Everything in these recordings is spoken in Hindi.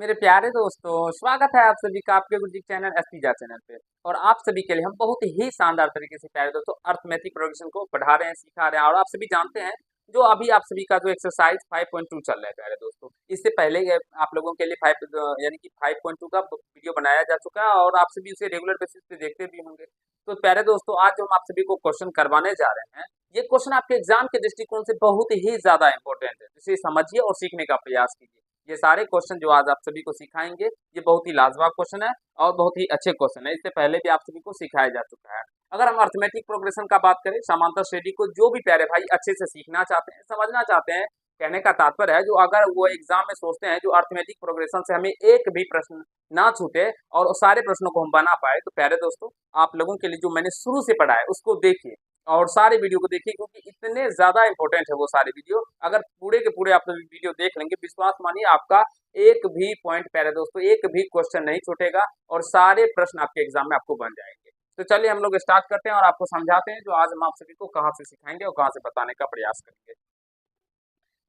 मेरे प्यारे दोस्तों, स्वागत है आप सभी का आपके गुरुजी चैनल एसटीजा चैनल पे। और आप सभी के लिए हम बहुत ही शानदार तरीके से प्यारे दोस्तों अर्थमेटिक प्रोग्रेशन को पढ़ा रहे हैं, सिखा रहे हैं। और आप सभी जानते हैं जो अभी आप सभी का जो एक्सरसाइज 5.2 चल रहा है प्यारे दोस्तों, इससे पहले आप लोगों के लिए 5 यानी कि 5.2 का वीडियो बनाया जा चुका है और आप सभी उसे रेगुलर बेसिस पे देखते भी होंगे। तो प्यारे दोस्तों, आज हम आप सभी को क्वेश्चन करवाने जा रहे हैं। ये क्वेश्चन आपके एग्जाम के दृष्टिकोण से बहुत ही ज्यादा इंपॉर्टेंट है, इसे समझिए और सीखने का प्रयास कीजिए। ये सारे क्वेश्चन जो आज आप सभी को सिखाएंगे, ये बहुत ही लाजवाब क्वेश्चन है और बहुत ही अच्छे क्वेश्चन है। इससे पहले भी आप सभी को सिखाया जा चुका है। अगर हम अर्थमेटिक प्रोग्रेशन का बात करें, समांतर श्रेणी को जो भी प्यारे भाई अच्छे से सीखना चाहते हैं, समझना चाहते हैं, कहने का तात्पर्य है जो अगर वो एग्जाम में सोचते हैं जो अर्थमेटिक प्रोग्रेशन से हमें एक भी प्रश्न ना छूटे और सारे प्रश्नों को हम बना पाए, तो प्यारे दोस्तों आप लोगों के लिए जो मैंने शुरू से पढ़ा है उसको देखिए और सारे वीडियो को देखिए, क्योंकि इतने ज्यादा इंपॉर्टेंट है वो सारे वीडियो। अगर पूरे के पूरे आप वीडियो देख लेंगे, विश्वास मानिए आपका एक भी पॉइंट प्यारे दोस्तों, एक भी क्वेश्चन नहीं छूटेगा और सारे प्रश्न आपके एग्जाम में आपको बन जाएंगे। तो चलिए हम लोग स्टार्ट करते हैं और आपको समझाते हैं जो आज हम आप सभी को कहाँ से सिखाएंगे और कहाँ से बताने का प्रयास करेंगे।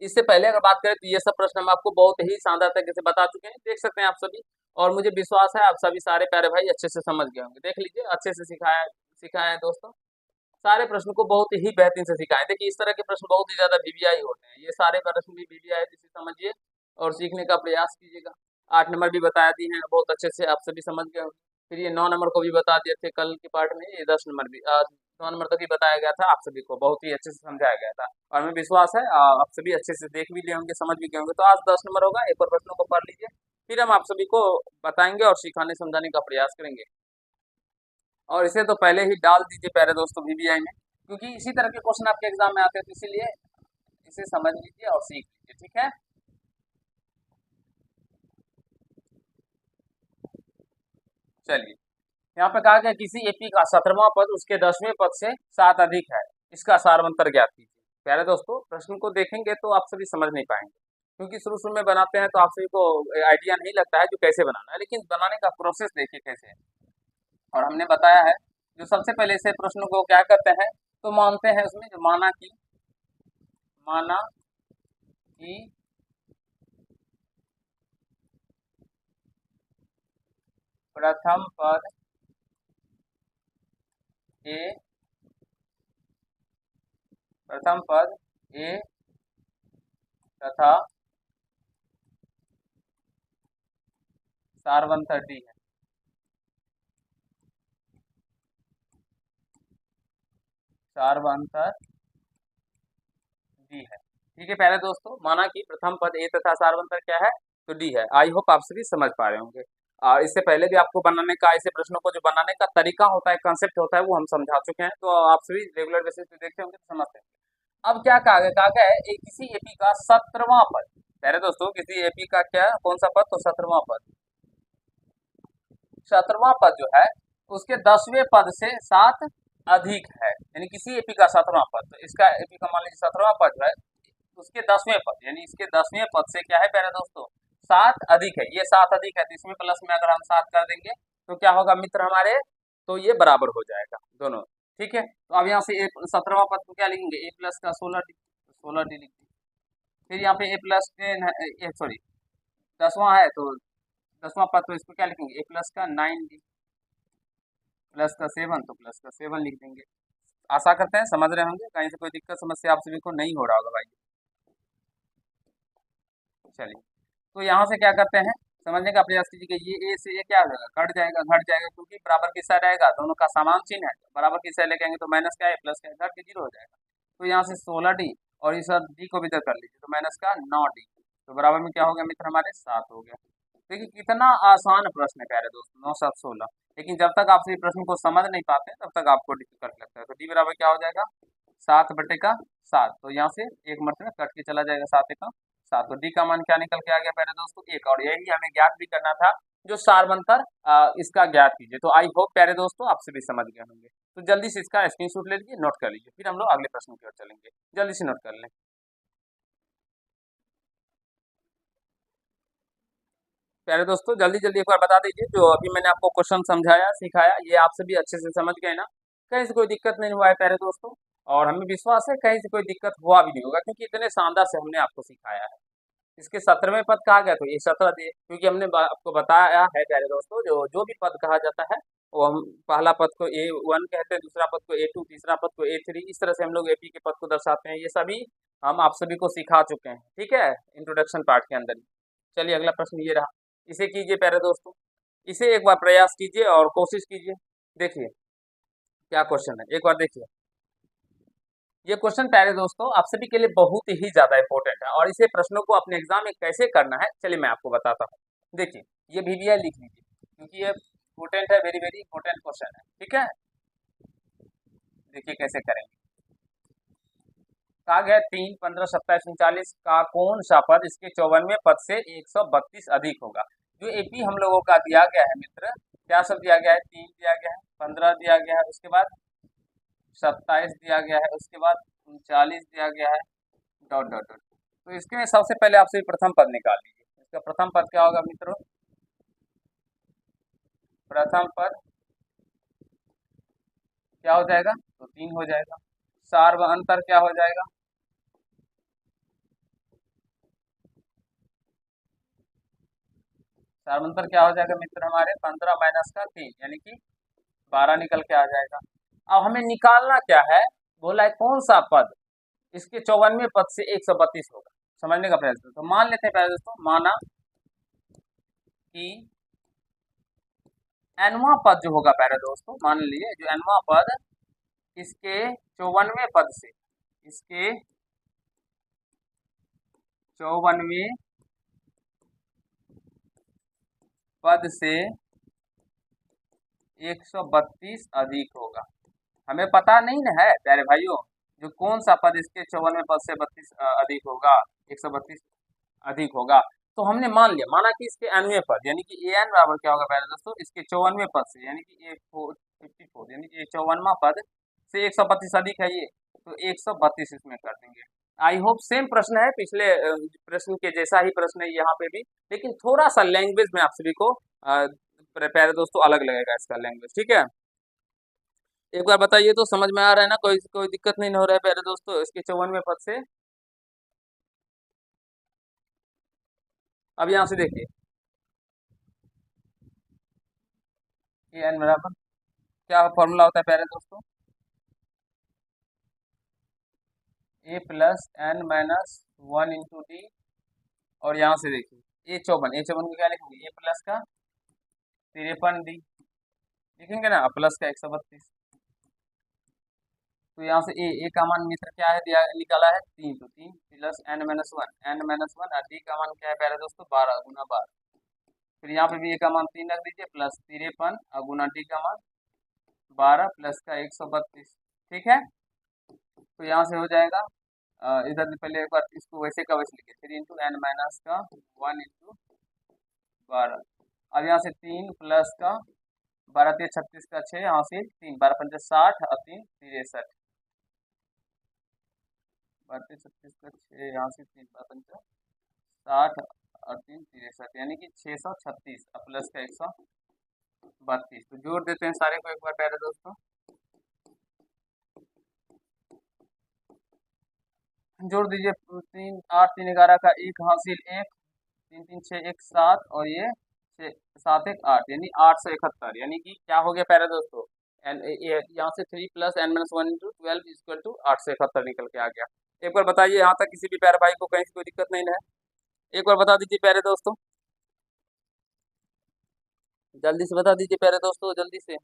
इससे पहले अगर बात करें तो ये सब प्रश्न हम आपको बहुत ही शानदार तरीके से बता चुके हैं, देख सकते हैं आप सभी। और मुझे विश्वास है आप सभी सारे प्यारे भाई अच्छे से समझ गए होंगे। देख लीजिए, अच्छे से सिखाया सिखाया है दोस्तों। सारे प्रश्न को बहुत ही बेहतरीन से सिखाएं। देखिए इस तरह के प्रश्न बहुत ही ज्यादा वीवीआई होते हैं, ये सारे प्रश्न भी वीवीआई जिसे समझिए और सीखने का प्रयास कीजिएगा। 8 नंबर भी बता दिए हैं, बहुत अच्छे से आप सभी समझ गए होंगे। फिर ये 9 नंबर को भी बता दिए थे कल के पार्ट में, ये 10 नंबर भी 9 नंबर तक ही बताया गया था, आप सभी को बहुत ही अच्छे से समझाया गया था। और हमें विश्वास है आप सभी अच्छे से देख भी लिए होंगे, समझ भी गए होंगे। तो आज 10 नंबर होगा, एक और प्रश्नों को पढ़ लीजिए, फिर हम आप सभी को बताएंगे और सिखाने समझाने का प्रयास करेंगे। और इसे तो पहले ही डाल दीजिए प्यारे दोस्तों वीवीआई में, क्योंकि इसी तरह के क्वेश्चन आपके एग्जाम में आते हैं, तो इसीलिए इसे समझ लीजिए और सीख लीजिए, ठीक है। चलिए, यहाँ पे कहा गया किसी एपी का 17वां पद उसके 10वें पद से 7 अधिक है, इसका सारवंतर ज्ञात कीजिए। प्यारे दोस्तों प्रश्न को देखेंगे तो आप सभी समझ नहीं पाएंगे, क्योंकि शुरू शुरू में बनाते हैं तो आप सभी को आइडिया नहीं लगता है जो कैसे बनाना है, लेकिन बनाने का प्रोसेस देखिए कैसे है। और हमने बताया है जो सबसे पहले से प्रश्न को क्या करते हैं, तो मानते हैं उसमें जो माना कि प्रथम पद ए तथा सारवंतर डी है। सारवंतर डी है, ठीक है प्यारे दोस्तों। माना कि प्रथम पद ए तथा सारवंतर क्या है, तो डी है। आई होप आप सभी समझ पा रहे होंगे। और इससे पहले भी आपको बनाने का, ऐसे प्रश्नों को जो बनाने का तरीका होता है, कंसेप्ट होता है, वो हम समझा चुके हैं, तो आप सभी रेगुलर बेसिस पे देखते होंगे तो समझते हैं। अब क्या कहा गया है, किसी एपी का 17वां पद, प्यारे दोस्तों किसी एपी का क्या कौन सा पद, तो 17वां पद। 17वां पद जो है उसके 10वें पद से 7 अधिक है, यानी किसी एपी का 17वां पद, तो इसका एपी का मान लीजिए 17वां पद जो है उसके 10वें पद, यानी इसके 10वें पद से क्या है प्यारे दोस्तों, 7 अधिक है। ये 7 अधिक है तो इसमें प्लस में अगर हम 7 कर देंगे तो क्या होगा मित्र हमारे, तो ये बराबर हो जाएगा दोनों, ठीक है। तो अब यहाँ से 17वां पद को क्या लिखेंगे, ए प्लस का 16 डी, 16 डी लिख दी। फिर यहाँ पे ए प्लस 10 है, सॉरी 10वां है तो 10वां पद, तो इसको क्या लिखेंगे, ए प्लस का 9 डी प्लस का 7, तो प्लस का 7 लिख देंगे। आशा करते हैं समझ रहे होंगे, कहीं से कोई दिक्कत समस्या आप सभी को नहीं हो रहा होगा भाई। चलिए, तो यहाँ से क्या करते हैं, समझने का प्रयास कीजिए कि ये ए से ये क्या हो जाएगा, घट जाएगा, क्योंकि बराबर किससा रहेगा, दोनों का समान चिन्ह है, बराबर किससे लेके आएंगे तो माइनस क्या है प्लस क्या है, घट के 0 हो जाएगा। तो यहाँ से 16 डी और इस डी को भी इधर कर लीजिए, तो माइनस का 9 डी, तो बराबर में क्या हो गया मित्र हमारे 7 हो गया। देखिए कितना आसान प्रश्न है प्यारे दोस्त, 9 7 16। लेकिन जब तक आप सभी प्रश्न को समझ नहीं पाते तब तक आपको डिफिकल्ट लगता है। तो डी बराबर क्या हो जाएगा 7/7, तो यहाँ से एक मरतबा कट के चला जाएगा 7 तो डी का मान क्या निकल के आ गया पहले दोस्तों 1, और यही हमें ज्ञात भी करना था जो सारवंतर इसका ज्ञात कीजिए। तो आई होप प्यारे दोस्तों आप सभी समझ गए होंगे। तो जल्दी से इसका स्क्रीनशॉट ले लीजिए, नोट कर लीजिए, फिर हम लोग अगले प्रश्न की ओर चलेंगे। जल्दी से नोट कर लें प्यारे दोस्तों, जल्दी जल्दी एक बार बता दीजिए जो अभी मैंने आपको क्वेश्चन समझाया सिखाया, ये आप सभी अच्छे से समझ गए ना, कहीं से कोई दिक्कत नहीं हुआ है प्यारे दोस्तों। और हमें विश्वास है कहीं से कोई दिक्कत हुआ भी नहीं होगा, क्योंकि इतने शानदार से हमने आपको सिखाया है। इसके 17वें पद कहा गया तो ये 17 दिए, क्योंकि हमने आपको बताया है प्यारे दोस्तों, जो भी पद कहा जाता है वो हम पहला पद को A1 कहते हैं, दूसरा पद को A2, तीसरा पद को A3, इस तरह से हम लोग AP के पद को दर्शाते हैं। ये सभी हम आप सभी को सिखा चुके हैं, ठीक है, इंट्रोडक्शन पार्ट के अंदर ही। चलिए अगला प्रश्न ये रहा, इसे कीजिए प्यारे दोस्तों, इसे एक बार प्रयास कीजिए और कोशिश कीजिए। देखिए क्या क्वेश्चन है, एक बार देखिए। ये क्वेश्चन प्यारे दोस्तों आप सभी के लिए बहुत ही ज्यादा इंपॉर्टेंट है, और इसे प्रश्नों को अपने एग्जाम में कैसे करना है चलिए मैं आपको बताता हूँ। देखिए ये VVI लिख लीजिए, क्योंकि ये इंपॉर्टेंट है, वेरी वेरी इंपॉर्टेंट क्वेश्चन है, ठीक है। देखिए कैसे करेंगे। कहा गया 3, 15, 27, 39 का कौन सा पद इसके 54वें पद से 132 अधिक होगा। जो AP हम लोगों का दिया गया है मित्र, क्या सब दिया गया है, 3 दिया गया है, 15 दिया गया है, उसके बाद 27 दिया गया है, उसके बाद 39 दिया गया है, डॉट डॉट डॉट। तो इसके सबसे पहले आपसे प्रथम पद निकाल लीजिए। इसका प्रथम पद क्या होगा मित्रों, प्रथम पद क्या हो जाएगा, तो 3 हो जाएगा। सार्व अंतर क्या हो जाएगा, सार्व अंतर क्या हो जाएगा मित्र हमारे, 15 माइनस का 3 यानी कि 12 निकल के आ जाएगा। अब हमें निकालना क्या है, बोला है कौन सा पद इसके 54वें पद से 132 होगा। समझने का प्रयास करो। तो मान लेते हैं पहले दोस्तों, माना कि nवां पद जो होगा पहले दोस्तों, मान लीजिए जो nवां पद इसके 54वें पद से, इसके 54वें पद से 132 अधिक होगा। हमें पता नहीं ना है प्यारे भाइयों, जो कौन सा पद इसके 54वें पद से 32 अधिक होगा, 132 अधिक होगा। तो हमने मान लिया, माना कि इसके nवें पद यानी कि an बराबर क्या होगा पहले दोस्तों, इसके 54वें पद से यानी कि 54 यानी कि 54वां पद से 132 अधिक है ये, तो 132 इसमें कर देंगे। आई होप सेम प्रश्न है, पिछले प्रश्न के जैसा ही प्रश्न है यहाँ पे भी, लेकिन थोड़ा सा लैंग्वेज में आप सभी को प्यारे दोस्तों अलग लगेगा इसका लैंग्वेज, ठीक है। एक बार बताइए तो समझ में आ रहा है ना, कोई कोई दिक्कत नहीं हो रहा है प्यारे दोस्तों इसके 54वें पद से। अब यहाँ से देखिए, ये n बराबर क्या फॉर्मूला होता है प्यारे दोस्तों, A plus N minus 1 × d, और यहाँ से देखिए A54 को क्या लिखेंगे, A प्लस का 53d लिखेंगे ना, प्लस का 132। तो यहाँ से ए का मान मित्र क्या है, दिया निकाला है 3, तो 3 प्लस n-1 डी का मान क्या है प्यारे दोस्तों, 12 गुना 12। फिर यहाँ पे भी ए का मान 3 रख दीजिए, प्लस 53 गुना डी का मान 12 प्लस का 132, ठीक है। तो यहाँ से हो जाएगा इधर से पहले एक बार इसको वैसे का वैसे लिखे, 3 × n का 1 × 12। अब यहाँ से 3 प्लस का 12 3 36 का 6, यहाँ से 3 12 5 60 और 3 63, 32 36 का 6, यहाँ से 3 12 5 60 और 3 63 यानी कि 636 और प्लस का 132। तो जोड़ देते हैं सारे को एक बार प्यारे दोस्तों, जोड़ दीजिए 3 8 3 11 का 1 हासिल 1, 3 3 6 1 7 और ये 6 7 1 8 यानी 871, यानी कि क्या हो गया प्यारे दोस्तों, यहाँ से 3 प्लस n-1 × 12 इक्वल टू 871 निकल के आ गया। एक बार बताइए यहाँ तक किसी भी प्यारे भाई को कहीं से कोई दिक्कत नहीं है, एक बार बता दीजिए प्यारे दोस्तों, जल्दी से बता दीजिए प्यारे दोस्तों, जल्दी से।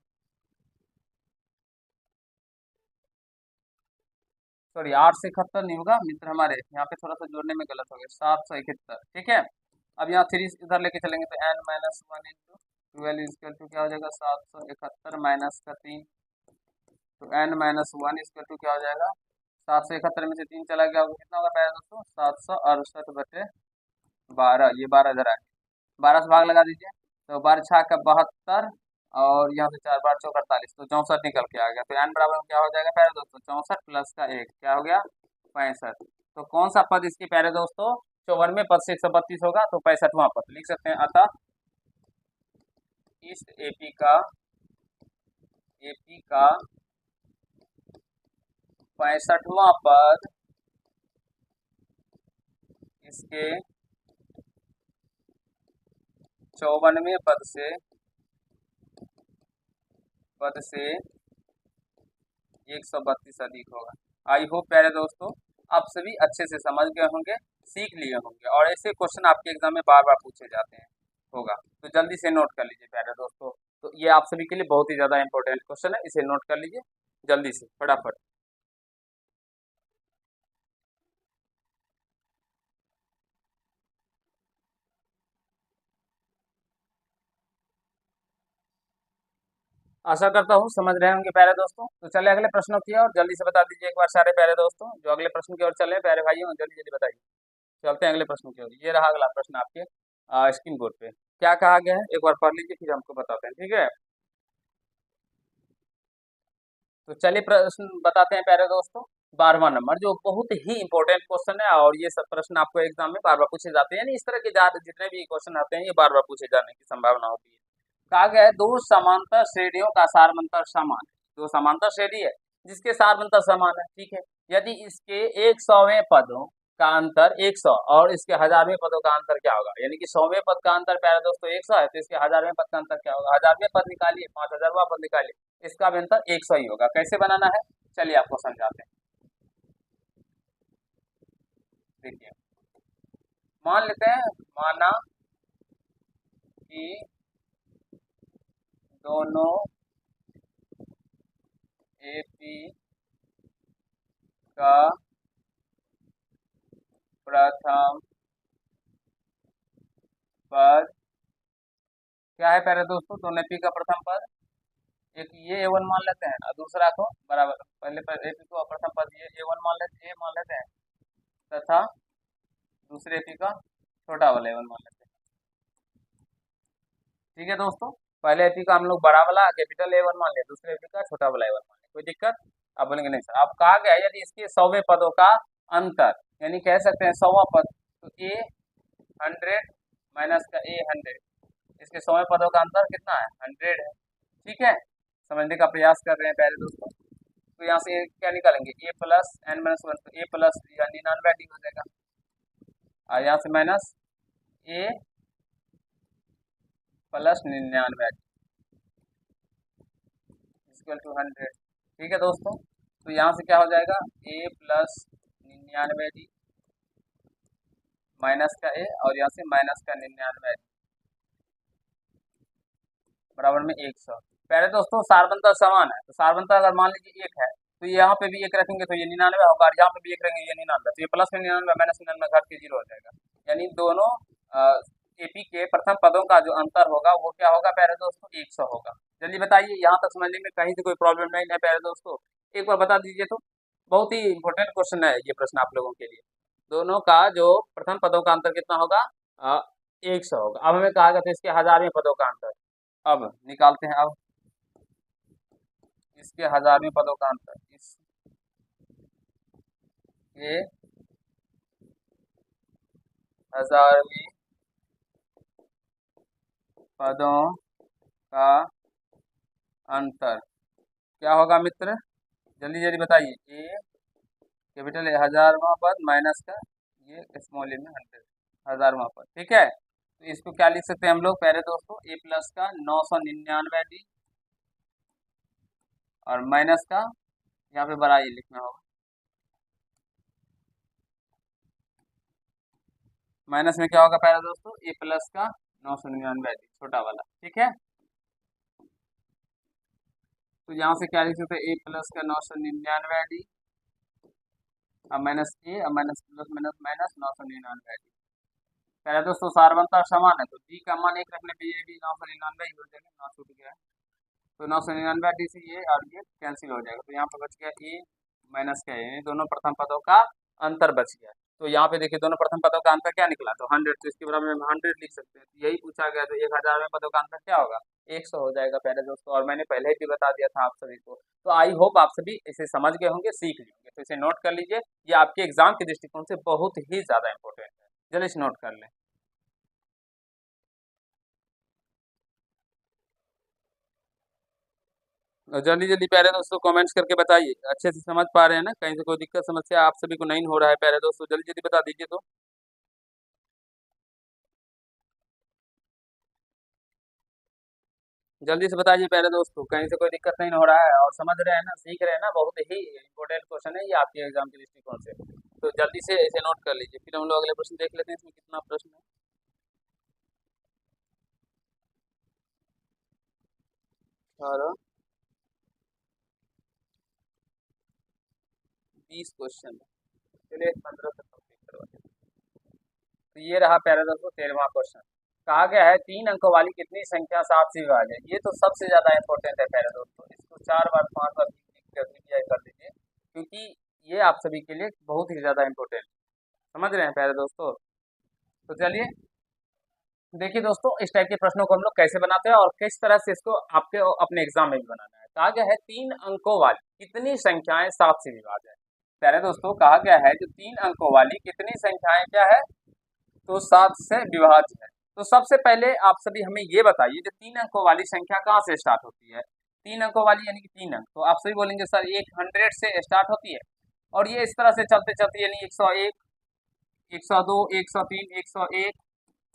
सॉरी 871 नहीं होगा मित्र हमारे, यहाँ पे थोड़ा सा जोड़ने में गलत हो गया, 771, ठीक है। अब यहाँ 3 इधर लेके चलेंगे तो n-1 × 12 इक्वल टू क्या हो जाएगा, 771 माइनस का 3, तो n-1 इक्वल टू क्या हो जाएगा, 771 में से 3 चला गया, कितना होगा प्यारे दोस्तों, 768/12, ये 12 इधर आए, 12 से भाग लगा दीजिए, तो 12 6 का 72 और यहाँ से 4 बार 4 48, तो 64 निकल के आ गया। तो n बराबर क्या हो जाएगा प्यारे दोस्तों, 64 प्लस का 1 क्या हो गया, 65। तो कौन सा पद इसके प्यारे दोस्तों 54वें पद से 132 होगा, तो 65वां पद लिख सकते हैं। अतः इस एपी का 65वां पद इसके 54वें पद से 132 अधिक होगा। आई होप प्यारे दोस्तों आप सभी अच्छे से समझ गए होंगे, सीख लिए होंगे, और ऐसे क्वेश्चन आपके एग्जाम में बार बार पूछे जाते हैं होगा, तो जल्दी से नोट कर लीजिए प्यारे दोस्तों। तो ये आप सभी के लिए बहुत ही ज़्यादा इंपॉर्टेंट क्वेश्चन है, इसे नोट कर लीजिए जल्दी से फटाफट। आशा करता हूँ समझ रहे होंगे प्यारे दोस्तों। तो चले अगले प्रश्नों की ओर, जल्दी से बता दीजिए एक बार सारे प्यारे दोस्तों जो अगले प्रश्न की ओर चले, प्यारे भाइयों जल्दी जल्दी बताइए। चलते हैं अगले प्रश्न की ओर। ये रहा अगला प्रश्न आपके स्क्रीन बोर्ड पे। क्या कहा गया है एक बार पढ़ लीजिए, फिर हमको बताते हैं, ठीक है। तो चलिए प्रश्न बताते हैं प्यारे दोस्तों। 12वां नंबर जो बहुत ही इंपॉर्टेंट क्वेश्चन है, और ये सब प्रश्न आपको एग्जाम में बार बार पूछे जाते हैं, यानी इस तरह के जितने भी क्वेश्चन आते हैं ये बार बार पूछे जाने की संभावना होती है। कहा गया है दो समांतर श्रेणियों का सारमंतर समान है। दो समांतर श्रेणी है जिसके सारमंतर समान है, ठीक है। यदि इसके 100वें पदों का अंतर 100 और इसके 1000वें पदों का अंतर क्या होगा, यानी कि 100वें पद का अंतर प्यारे दोस्तों 100 है, तो इसके 1000वें पद का अंतर क्या होगा, 1000वें पद निकालिए, 5000वां पद निकालिए, इसका भी अंतर 100 ही होगा। कैसे बनाना है चलिए आपको समझाते हैं। देखिए मान लेते हैं, माना कि दोनों एपी का प्रथम पद क्या है प्यारे दोस्तों, दोनों एपी का प्रथम पद, एक ये A1 मान लेते हैं और दूसरा को बराबर, पहले एपी को प्रथम पद ये A1 मान लेते हैं तथा दूसरे एपी का छोटा वाला A1 मान लेते हैं। ठीक है दोस्तों, पहले एपी का हम लोग बड़ा वाला कैपिटल A1 मान लिया, दूसरे एपी का छोटा वाला A1 मान लिया, कोई दिक्कत। अब बोलेंगे नहीं सर, अब कहा गया है यदि इसके 100वें पदों का अंतर, यानी कह सकते हैं 100वां पद, तो A100 माइनस का A100, इसके 100वें पदों का अंतर कितना है 100 है, ठीक है। समझने का प्रयास कर रहे हैं प्यारे दोस्तों। तो यहाँ से क्या निकालेंगे A plus N minus one, तो A प्लस 99 हो जाएगा, और यहाँ से minus A plus 99 equal to 100, ठीक है दोस्तों। तो यहाँ से क्या हो जाएगा A प्लस 99 माइनस का A, और यहाँ से माइनस का 99 बराबर में 100। पहले दोस्तों सारबंता समान है, तो सारबंता अगर मान लीजिए एक है तो यहाँ पे भी एक रखेंगे तो ये 99 होगा, और यहाँ पे भी एक रखेंगे ये 99, तो ये प्लस में 99 माइनस 99 घट के 0 हो जाएगा। यानी दोनों एपी के प्रथम पदों का जो अंतर होगा वो क्या होगा प्यारे दोस्तों 100 होगा। जल्दी बताइए, यहाँ तक समझने में कहीं से कोई प्रॉब्लम नहीं है प्यारे दोस्तों, एक बार बता दीजिए तो। बहुत ही इंपॉर्टेंट क्वेश्चन है ये प्रश्न आप लोगों के लिए। दोनों का जो प्रथम पदों का अंतर कितना होगा 100 होगा। अब हमें कहा गया था इसके 1000वें पदों का अंतर, अब निकालते हैं। अब इसके 1000वें पदों का अंतर, इसके 1000वें पदों का अंतर क्या होगा मित्र, जल्दी जल्दी बताइए। ए कैपिटल ए 1000वां पद माइनस का ये स्मॉल ए में 100 1000वां पद, ठीक है। तो इसको क्या लिख सकते हैं हम लोग प्यारे दोस्तों, ए प्लस का 999 और माइनस का यहाँ पे बड़ा ये लिखना होगा, माइनस में क्या होगा प्यारे दोस्तों ए प्लस का 999 छोटा वाला, ठीक है। तो यहाँ से क्या लिख सकते हैं ए प्लस का 999 और माइनस ए और माइनस प्लस माइनस माइनस 999। पहले दोस्तों सारबंता समान है, तो डी का मान एक रखने पे ये भी 999 ही हो जाएगा, 9 छूट गया है, तो 999 डी से ये और ये कैंसिल हो जाएगा, तो यहाँ पे बच गया ए माइनस का ए, दोनों प्रथम पदों का अंतर बच गया। तो यहाँ पे देखिए दोनों प्रथम पदों का अंतर क्या निकला, तो 100, तो इसके बराबर में 100 लिख सकते हैं। तो यही पूछा गया, तो 1000वें पदों का अंतर क्या होगा 100 हो जाएगा प्यारे दोस्तों, और मैंने पहले ही बता दिया था आप सभी को। तो आई होप आप सभी इसे समझ गए होंगे, सीख लिए होंगे, तो इसे नोट कर लीजिए, ये आपके एग्जाम के दृष्टिकोण से बहुत ही ज्यादा इंपॉर्टेंट है, जल्दी से नोट कर लें। और जल्दी जल्दी प्यारे दोस्तों कमेंट्स करके बताइए अच्छे से समझ पा रहे हैं ना, कहीं से कोई दिक्कत समस्या आप सभी को नहीं हो रहा है प्यारे दोस्तों, जल्दी जल्दी बता दीजिए तो। जल्दी से बताइए प्यारे दोस्तों, कहीं से कोई दिक्कत नहीं हो रहा है और समझ रहे हैं ना, सीख रहे हैं ना। बहुत ही इंपॉर्टेंट क्वेश्चन है ये आपके एग्जाम के दृष्टिकोण से। तो जल्दी से इसे नोट कर लीजिए, फिर हम लोग अगले प्रश्न देख लेते हैं। इसमें कितना प्रश्न है? 18 20 क्वेश्चन है। चलिए 15 से कंप्लीट करवा देते हैं। तो ये रहा प्यारे दोस्तों 13वां क्वेश्चन। कहा गया है 3 अंकों वाली कितनी संख्या 7 से विभाज्य है। ये तो सबसे ज्यादा इंपॉर्टेंट है प्यारे दोस्तों, इसको 4 बार 5 बार कर लीजिए, क्योंकि ये आप सभी के लिए बहुत ही ज्यादा इंपॉर्टेंट। समझ रहे हैं प्यारे दोस्तों? तो चलिए देखिए दोस्तों, इस टाइप के प्रश्नों को हम लोग कैसे बनाते हैं और किस तरह से इसको आपके अपने एग्जाम में भी बनाना है। कहा गया है 3 अंकों वाली कितनी संख्याएं 7 से विभाज्य है। प्यारे दोस्तों कहा गया है जो 3 अंकों वाली कितनी संख्याएं क्या है, तो 7 से विभाज्य है। तो सबसे पहले आप सभी हमें ये बताइए, जो 3 अंकों वाली संख्या कहाँ से स्टार्ट होती है। 3 अंकों वाली यानी कि 3 अंक, तो आप सभी बोलेंगे सर 100 से स्टार्ट होती है, और ये इस तरह से चलते चलते यानी 101, 102, 103, 101,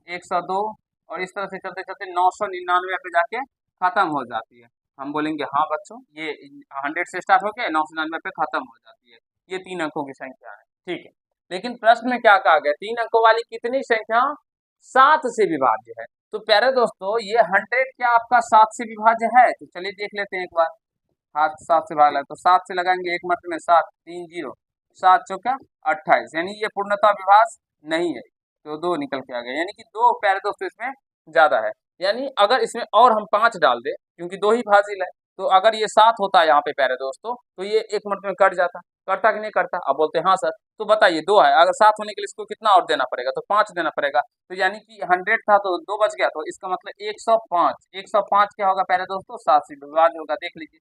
102, और इस तरह से चलते चलते 999 पे जाके खत्म हो जाती है। हम बोलेंगे हाँ बच्चों, ये 100 से स्टार्ट होकर 999 पे खत्म हो जाती है। ये 3 अंकों की संख्या है, ठीक है। लेकिन प्रश्न में क्या कहा गया, 3 अंकों वाली कितनी संख्या 7 से विभाज्य है। तो प्यारे दोस्तों ये 100 क्या आपका 7 से विभाज्य है? तो चलिए देख लेते हैं एक बार। हाथ 7 से भाग तो 7 से लगाएंगे एक मत में 7, 3 0, 7 चौका 28, यानी ये पूर्णतः विभाज्य नहीं है। तो 2 निकल के आ गया, यानी कि 2 प्यारे दोस्तों इसमें ज्यादा है। यानी अगर इसमें और हम 5 डाल दे, क्योंकि 2 ही फाजिल है, तो अगर ये 7 होता है यहाँ पे प्यारे दोस्तों, तो ये एक मिनट में कट जाता। करता कि नहीं करता? अब बोलते हैं हाँ सर। तो बताइए 2 है, अगर 7 होने के लिए इसको कितना और देना पड़ेगा? तो 5 देना पड़ेगा। तो यानी कि 100 था तो 2 बच गया, तो इसका मतलब 105। 105 क्या होगा प्यारे दोस्तों? 7 से विभाज्य होगा। देख लीजिए,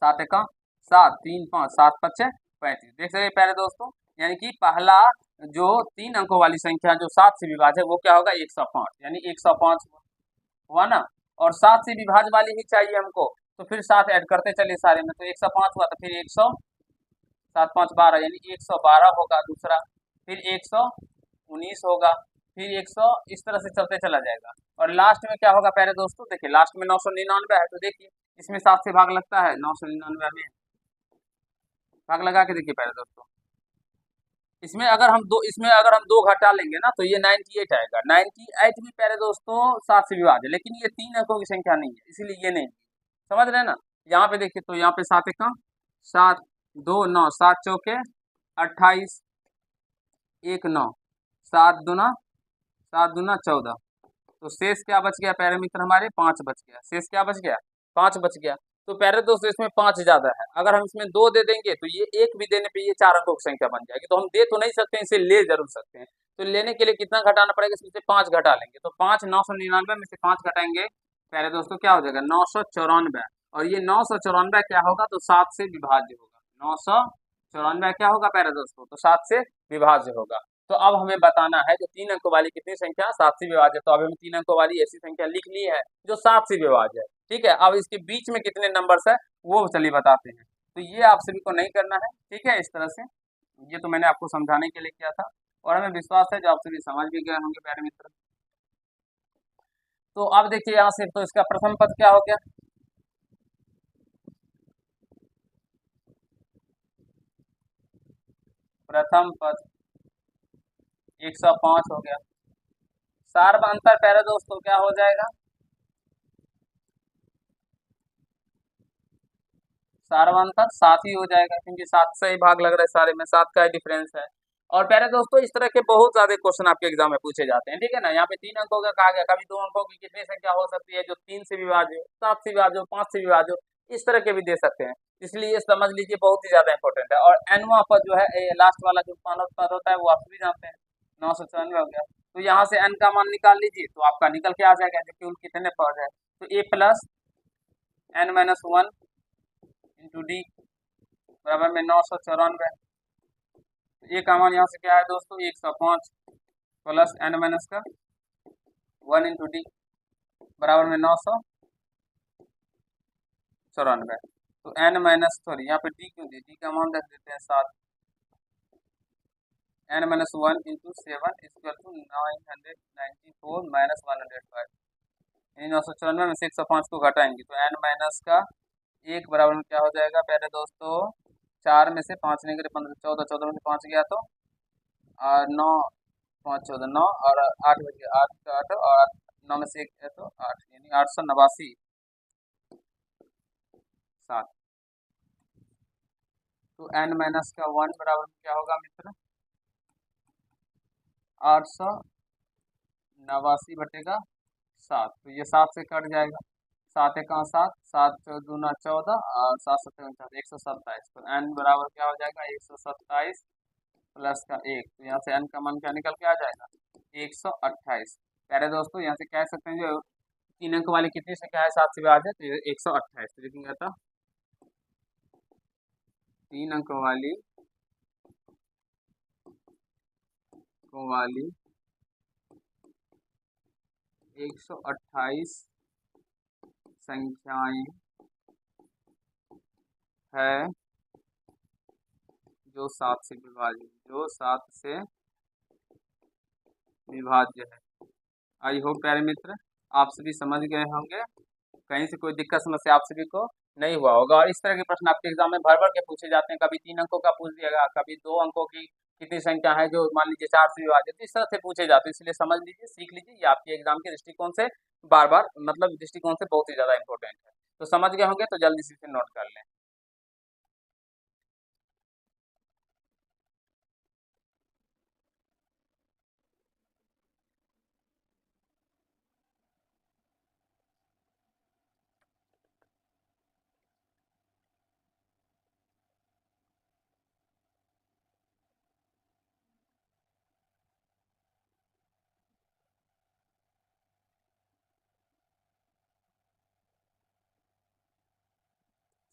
7 एका 7, 3 5, 7 पच्चे 35। देख रहे हैं प्यारे दोस्तों, यानी कि पहला जो 3 अंकों वाली संख्या जो 7 से विभाज्य है वो क्या होगा? 105, यानी 105 हुआ ना। और 7 से विभाज्य वाली ही चाहिए हमको, तो फिर 7 ऐड करते चलिए सारे में, तो 105 हुआ, तो फिर 100, 7 5 12, यानी 112 होगा दूसरा, फिर 119 होगा, फिर 100, इस तरह से चलते चला जाएगा। और लास्ट में क्या होगा प्यारे दोस्तों? देखिए लास्ट में 999 है, तो देखिए इसमें 7 से भाग लगता है, 999 में भाग लगा के देखिए प्यारे दोस्तों, इसमें अगर हम 2 घटा लेंगे ना, तो ये 98 आएगा। 98 भी प्यारे दोस्तों 7 से विभाज्य है, लेकिन ये 3 अंकों की संख्या नहीं है, इसीलिए ये नहीं। समझ रहे हैं ना? यहाँ पे देखिए, तो यहाँ पे 7 एका 7, 2 9, 7 चौके 28, 1 9, 7 दूना 14। तो शेष क्या बच गया प्यारे मित्र? हमारे 5 बच गया। शेष क्या बच गया? 5 बच गया। तो प्यारे दोस्तों इसमें 5 ज्यादा है, अगर हम इसमें 2 दे देंगे तो ये 1 भी देने पे ये 4 अंकों की संख्या बन जाएगी। तो हम दे तो नहीं सकते, इसे ले जरूर सकते हैं। तो लेने के लिए कितना घटाना पड़ेगा? इसमें से 5 घटा लेंगे, तो 5 999 में से 5 घटाएंगे प्यारे दोस्तों, क्या हो जाएगा? 994। और ये 994 क्या होगा? तो 7 से विभाज्य होगा। 994 क्या होगा प्यारे दोस्तों? तो 7 से विभाज्य होगा। तो अब हमें बताना है जो 3 अंकों वाली कितनी संख्या 7 से विभाज्य है। तो अब हम 3 अंकों वाली ऐसी संख्या लिख ली है जो 7 से विभाज्य है, ठीक है। अब इसके बीच में कितने नंबर्स है वो चलिए बताते हैं। तो ये आप सभी को नहीं करना है, ठीक है। इस तरह से ये तो मैंने आपको समझाने के लिए किया था, और हमें विश्वास है जो आप सभी समझ भी गए होंगे प्यारे मित्र। तो अब देखिए यहाँ से, तो इसका प्रथम पद क्या हो गया? प्रथम पद 105 हो गया। सार्वअंतर प्यारे दोस्तों क्या हो जाएगा? सार्वअंतर 7 ही हो जाएगा, क्योंकि 7 से ही भाग लग रहा है सारे में, 7 का ही डिफरेंस है। और प्यारे दोस्तों इस तरह के बहुत ज्यादा क्वेश्चन आपके एग्जाम में पूछे जाते हैं, ठीक है ना। यहाँ पे 3 अंकों का कहा गया, कभी 2 अंकों की कितनी संख्या हो सकती है जो 3 से विभाज्य हो, 7 से विभाज्य हो, 5 से विभाज्य हो, इस तरह के भी दे सकते हैं। इसलिए ये समझ लीजिए बहुत ही ज्यादा इंपॉर्टेंट है। और एनवा पद जो है लास्ट वाला जो मानव पद होता है वो आप भी जानते हैं, 994 हो गया। तो यहाँ से एन का मान निकाल लीजिए, तो आपका निकल के आ जाएगा जो केवल कितने पद है। तो A plus N minus 1 into D बराबर में 994। ये का मान यहाँ से क्या है दोस्तों? 105 प्लस एन माइनस का 1 इंटू डी बराबर में 994। तो एन माइनस, सॉरी यहाँ पे डी क्यों दी? डी का मान रख देते हैं 7। N minus 1 into 7 equal to 994 minus 105। यानी 994 में से 105 को घटाएंगे तो n माइनस का 1 बराबर में क्या हो जाएगा प्यारे दोस्तों, 4 में से 5 निकले 15, 14, 14 में से 5 गया तो और 9, 5 14 9 और 8 बच गया, 8 का 8 और 9 में से 1 है तो 8, यानी 889 7। तो n माइनस का 1 बराबर में क्या होगा मित्र, 889 बटेगा 7। तो ये 7 से कट जाएगा, 7 एक 7, 7 दूना 14 और 7 7 127। तो n बराबर क्या हो जाएगा 127 प्लस का 1। तो यहाँ से n का मान क्या निकल के आ जाएगा 128। प्यारे दोस्तों यहाँ से कह सकते हैं जो 3 अंक वाली कितनी संख्या है 7 से विभाज्य, तो 128। तो लिखेंगे था 3 अंक वाली 128 संख्याएं है जो 7 से विभाज्य है। आई होप प्यारे मित्र आप सभी समझ गए होंगे, कहीं से कोई दिक्कत समस्या आप सभी को नहीं हुआ होगा। और इस तरह के प्रश्न आपके एग्जाम में भर भर के पूछे जाते हैं, कभी 3 अंकों का पूछ दिएगा, कभी 2 अंकों की कितनी संख्या है जो मान लीजिए 4 से विभाजित, तो इस तरह से पूछे जाते हैं। इसलिए समझ लीजिए, सीख लीजिए, ये आपके एग्जाम के दृष्टिकोण से बार बार मतलब दृष्टिकोण से बहुत ही ज्यादा इंपॉर्टेंट है। तो समझ गए होंगे तो जल्दी से इसे नोट कर लें।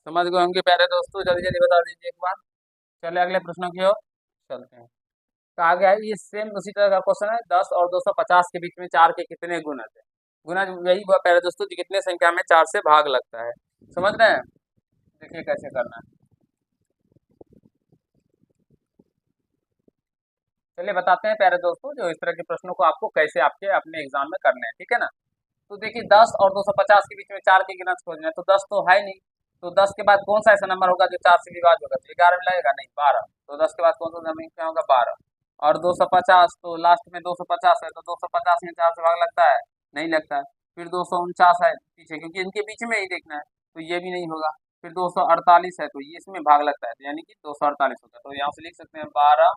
समझ गए होंगे प्यारे दोस्तों, जल्दी जल्दी बता दीजिए एक बार। चलिए अगले प्रश्नों की ओर चलते हैं। कहा गया है ये सेम उसी तरह का क्वेश्चन है, 10 और 250 के बीच में 4 के कितने गुणज है। गुणज यही हुआ प्यारे दोस्तों कि कितने संख्या में 4 से भाग लगता है। समझ रहे हैं, देखिए कैसे करना है। चलिए बताते हैं प्यारे दोस्तों जो इस तरह के प्रश्नों को आपको कैसे आपके अपने एग्जाम में करने हैं, ठीक है ना। तो देखिए 10 और 250 के बीच में 4 के गुणज खोजना है, तो 10 तो है नहीं, तो 10 के बाद कौन सा ऐसा नंबर होगा जो 4 से विभाज्य होगा, तो 11 में लगेगा नहीं 12। तो 10 के बाद कौन सा नंबर क्या होगा 12। और 250 तो लास्ट में 250 है, तो 250 में 4 से भाग लगता है, नहीं लगता है। फिर 249 है पीछे, क्योंकि इनके बीच में ही देखना है, तो ये भी नहीं होगा। फिर 248 है, तो ये इसमें भाग लगता है, तो यानी कि 248 होगा। तो यहाँ से लिख सकते हैं 12,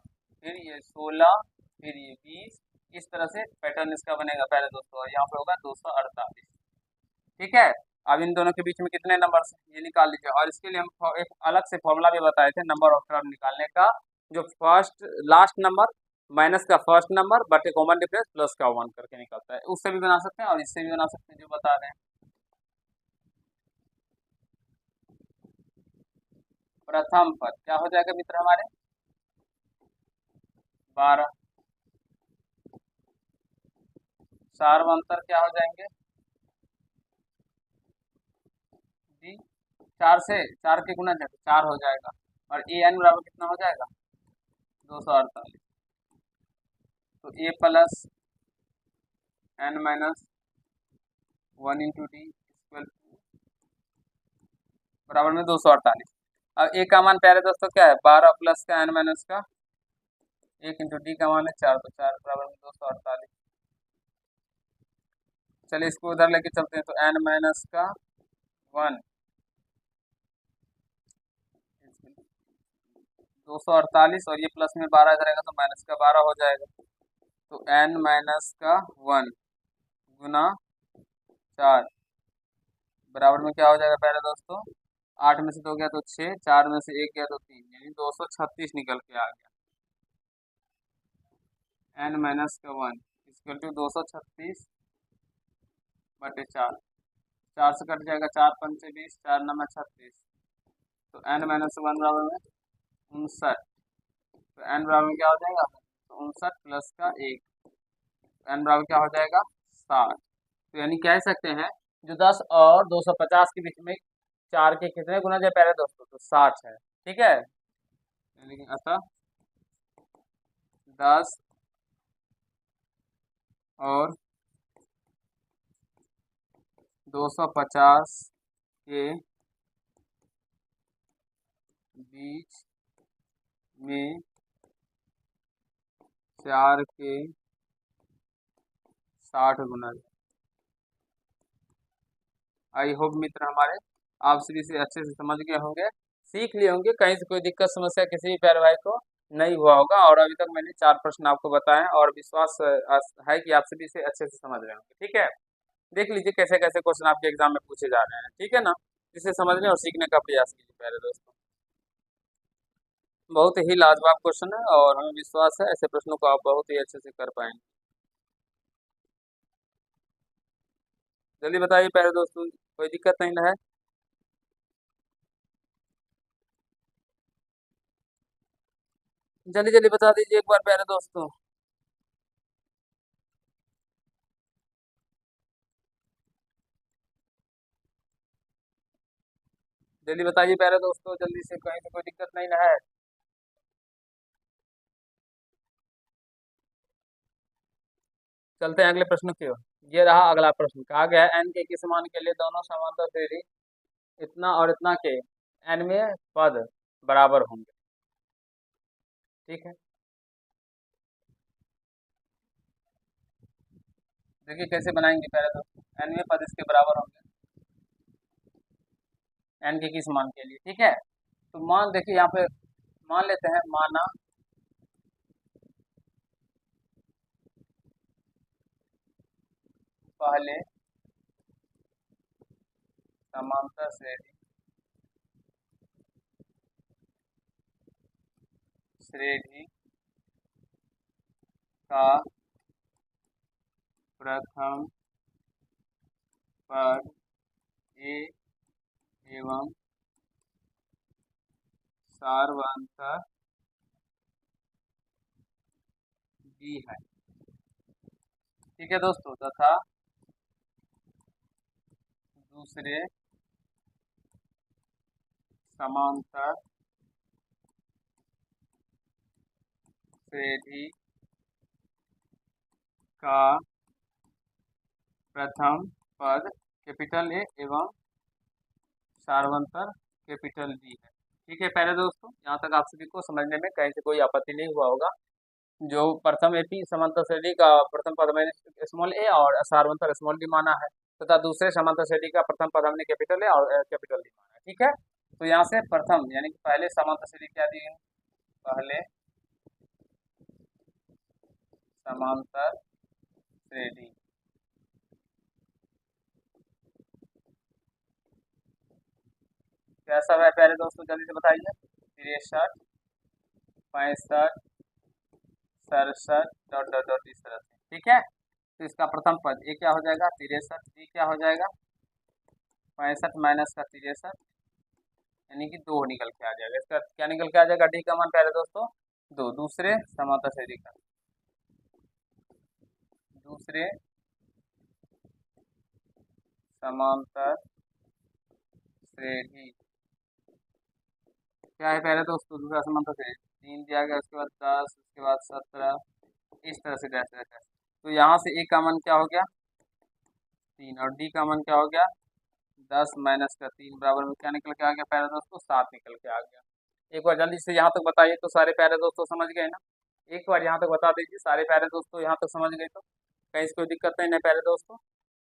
फिर ये 16, फिर ये 20। इस तरह से पैटर्न इसका बनेगा पहले दोस्तों, और यहाँ पे होगा 248। ठीक है। अब इन दोनों के बीच में कितने नंबर हैं ये निकाल लीजिए, और इसके लिए हम एक अलग से फॉर्मूला भी बताए थे नंबर ऑफ टर्म निकालने का, जो फर्स्ट लास्ट नंबर माइनस का फर्स्ट नंबर बटे कॉमन डिफरेंस प्लस का 1 करके निकलता है। उससे भी बना सकते हैं और इससे भी बना सकते हैं जो बता रहे हैं। प्रथम पद क्या हो जाएगा मित्र हमारे 12, सार्वंतर क्या हो जाएंगे जी, 4 से 4 के गुना जाए 4 हो जाएगा, और ए एन बराबर कितना हो जाएगा 248। तो A plus N minus 1 × D equal बराबर में 248। अब ए का मान प्यारे दोस्तों क्या है 12 प्लस का एन माइनस का 1 × डी का मान है 4, तो 4 बराबर में 248। चलिए इसको उधर लेके चलते हैं, तो एन माइनस का 1 248, और ये प्लस में 12 इधर आएगा तो माइनस का 12 हो जाएगा। तो एन माइनस का 1 गुना 4 बराबर में क्या हो जाएगा पहले दोस्तों, 8 में से 2 गया तो 6, 4 में से 1 गया तो 3, यानी 236 निकल के आ गया। एन माइनस का 1 इक्वल टू 236 बटे 4, 4 से कट जाएगा, 4 पंचे 20, 4 नंबर 36। तो एन माइनस 1 बराबर में 59। तो एन बराबर में क्या हो जाएगा 59 प्लस का 1, एन बराबर क्या हो जाएगा 60। तो यानी कह सकते हैं जो 10 और 250 के बीच में 4 के कितने गुना जो पहले दोस्तों तो 60 है। ठीक है, लेकिन अतः 10 और 250 के बीच में 4 के 60 गुना। आई होप मित्र हमारे आप सभी से अच्छे से समझ गए होंगे, सीख लिए होंगे, कहीं से कोई दिक्कत समस्या किसी भी प्यारे भाई को नहीं हुआ होगा। और अभी तक मैंने 4 प्रश्न आपको बताए और विश्वास है कि आप सभी से अच्छे से समझ रहे होंगे। ठीक है, देख लीजिए कैसे कैसे क्वेश्चन आपके एग्जाम में पूछे जा रहे हैं। ठीक है ना, जिसे समझने और सीखने का प्रयास कीजिए प्यारे दोस्तों। बहुत ही लाजवाब क्वेश्चन है और हमें विश्वास है ऐसे प्रश्नों को आप बहुत ही अच्छे से कर पाएंगे। जल्दी बताइए प्यारे दोस्तों, कोई दिक्कत नहीं ना है? जल्दी जल्दी बता दीजिए एक बार प्यारे दोस्तों। जल्दी बताइए प्यारे दोस्तों, जल्दी से, कहीं से कोई दिक्कत नहीं ना है? चलते हैं अगले प्रश्न की ओर। ये रहा अगला प्रश्न, कहा गया है एन के किस मान के लिए दोनों समांतर श्रेणी इतना और इतना के एन में पद बराबर होंगे। ठीक है, देखिए कैसे बनाएंगे पहले तो, एन में पद इसके बराबर होंगे एन के किस मान के लिए। ठीक है, तो मान देखिए यहाँ पे मान लेते हैं, माना पहले समांतर श्रेणी का प्रथम पद ए एवं सार्वंतर बी है। ठीक है दोस्तों, तथा दूसरे समांतर श्रेणी का प्रथम पद कैपिटल ए एवं सार्वंतर कैपिटल बी है। ठीक है प्यारे दोस्तों, यहाँ तक आप सभी को समझने में कहीं से कोई आपत्ति नहीं हुआ होगा। जो प्रथम एपी समांतर श्रेणी का प्रथम पद मैंने स्मॉल ए और सार्वंतर स्मॉल डी माना है, तथा दूसरे समांतर श्रेणी का प्रथम पद हमने कैपिटल ए और कैपिटल डी माना है। ठीक है, तो यहाँ से प्रथम यानी कि पहले समांतर श्रेणी क्या दी है, पहले समांतर श्रेणी कैसा है प्यारे दोस्तों, जल्दी से बताइए। 63, 65, 67 डॉट डॉट डॉट इस तरह से। ठीक है, तो इसका प्रथम पद ये क्या हो जाएगा, 63, डी क्या हो जाएगा 65 माइनस का 63, यानी कि 2 निकल के आ जाएगा। इसका क्या निकल के आ जाएगा, डी का मान प्यारे दोस्तों 2। दूसरे समांतर श्रेणी का, दूसरे समांतर श्रेणी क्या है प्यारे दोस्तों, दूसरा समांतर श्रेणी 3 दिया गया, उसके बाद 10, उसके बाद 17, इस तरह से डैश डैश डैश। तो यहाँ से ए का मान क्या हो गया 3 और डी का मान क्या हो गया 10 माइनस का 3 बराबर में क्या निकल के आ गया प्यारे दोस्तों 7 निकल के आ गया। एक बार जल्दी से यहाँ तक बताइए तो सारे प्यारे दोस्तों समझ गए ना? एक बार यहाँ तक बता दीजिए सारे प्यारे दोस्तों, यहाँ तक समझ गए तो कहीं से कोई दिक्कत नहीं है प्यारे दोस्तों।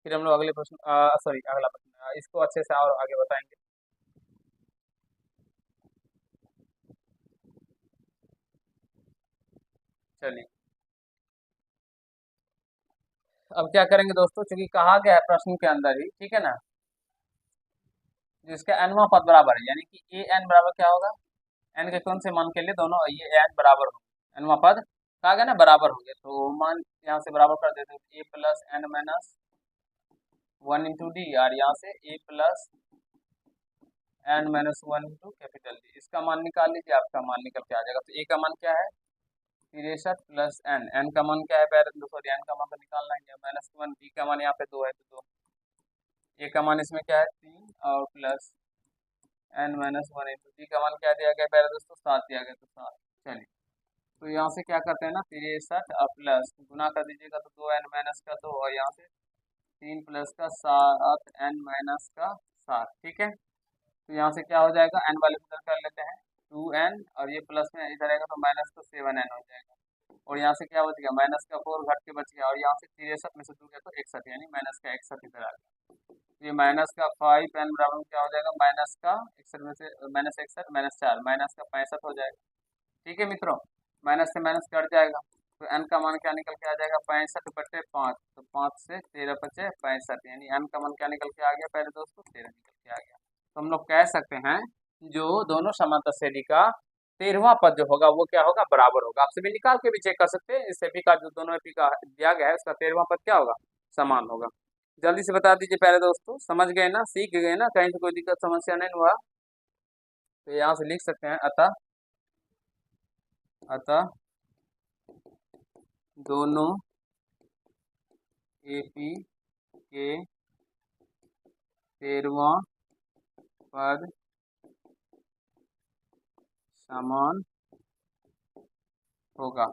फिर हम लोग अगले प्रश्न सॉरी अगला प्रश्न इसको अच्छे से और आगे बताएंगे। चलिए अब क्या करेंगे दोस्तों, चूंकि कहा गया है प्रश्न के अंदर ही, ठीक है ना, जिसका एनवा पद बराबर है, यानी कि ए एन बराबर क्या होगा, एन के कौन से मान के लिए दोनों ये एन बराबर होंगे, एनवा पद कहा गया ना बराबर होंगे, तो मान यहाँ से बराबर कर देते हैं, A plus N minus 1 into D, और यहाँ से A plus N minus 1 into capital D. इसका मान निकाल लीजिए, आपका मान निकल के आ जाएगा। तो ए का मान क्या है 63 प्लस एन, एन का मान क्या है सॉरी एन का मान तो निकालना ही है -1, डी का मान यहाँ पे 2 है तो 2, ए का मान इसमें क्या है 3 और plus N minus 1 into d का मान क्या दिया गया पहले दोस्तों 7 दिया गया, तो 7। चलिए तो यहाँ से क्या करते हैं ना 63 और प्लस गुना कर दीजिएगा तो 2 एन माइनस का 2 और यहाँ से 3 प्लस का 7 n माइनस का 7, ठीक है। तो यहाँ से क्या हो जाएगा, n वाले को कर लेते हैं 2n, और ये प्लस में इधर आएगा तो माइनस का 7n हो जाएगा। और यहाँ से क्या बच गया, माइनस का 4 घट के बच गया, और यहाँ से 63 में से 2 गया तो 61, यानी माइनस का 61 इधर आ गया। तो ये माइनस का 5n बराबर क्या हो जाएगा, माइनस का 61 में से माइनस 61 माइनस 4 माइनस का 65 हो जाएगा। ठीक है मित्रों, माइनस से माइनस कट जाएगा, तो n का मान क्या निकल के आ जाएगा, 65/5, तो 5 से 13 बचे 65, यानी n का मान क्या निकल के आ गया पहले दोस्तों, 13 निकल के आ गया। तो हम लोग कह सकते हैं जो दोनों समांतर श्रेणी का 13वां पद जो होगा वो क्या होगा, बराबर होगा। आप सभी निकाल के भी चेक कर सकते हैं, इस एपी का जो दोनों एपी का दिया गया है उसका 13वां पद क्या होगा, समान होगा। जल्दी से बता दीजिए पहले दोस्तों, समझ गए ना, सीख गए ना, कहीं से कोई दिक्कत समस्या नहीं हुआ। तो यहाँ से लिख सकते हैं, अतः दोनों एपी के 13वां पद समान होगा।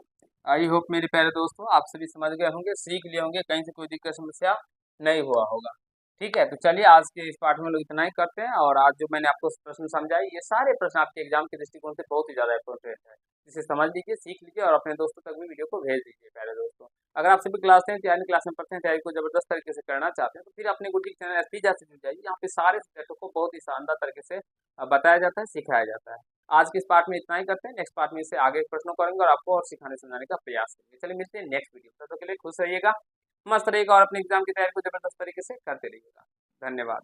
आई होप मेरे प्यारे दोस्तों आप सभी समझ गए होंगे, सीख लिए होंगे, कहीं से कोई दिक्कत समस्या नहीं हुआ होगा। ठीक है, तो चलिए आज के इस पाठ में लोग इतना ही करते हैं। और आज जो मैंने आपको प्रश्न समझाए, ये सारे प्रश्न आपके एग्जाम के दृष्टिकोण से बहुत ही ज़्यादा इंपॉर्टेंट है। इसे समझ लीजिए, सीख लीजिए और अपने दोस्तों तक भी वीडियो को भेज दीजिए प्यारे दोस्तों। अगर आप सभी क्लास 10 यानी क्लास में पढ़ते हैं, तैयारी को जबरदस्त तरीके से करना चाहते हैं, तो फिर अपने गुड चैनल एस्टीजा से जुड़ जाइए। यहाँ पे सारे सब्जेक्टों को बहुत ही शानदार तरीके से बताया जाता है, सिखाया जाता है। आज के इस पार्ट में इतना ही करते हैं, नेक्स्ट पार्ट में इससे आगे प्रश्नों करेंगे और आपको और सिखाने समझाने का प्रयास करेंगे। चलिए मिलते हैं नेक्स्ट वीडियो, तब तक के लिए खुश रहिएगा, मस्त रहिएगा और अपने एग्जाम की तैयारी को जबरदस्त तरीके से करते रहिएगा। धन्यवाद।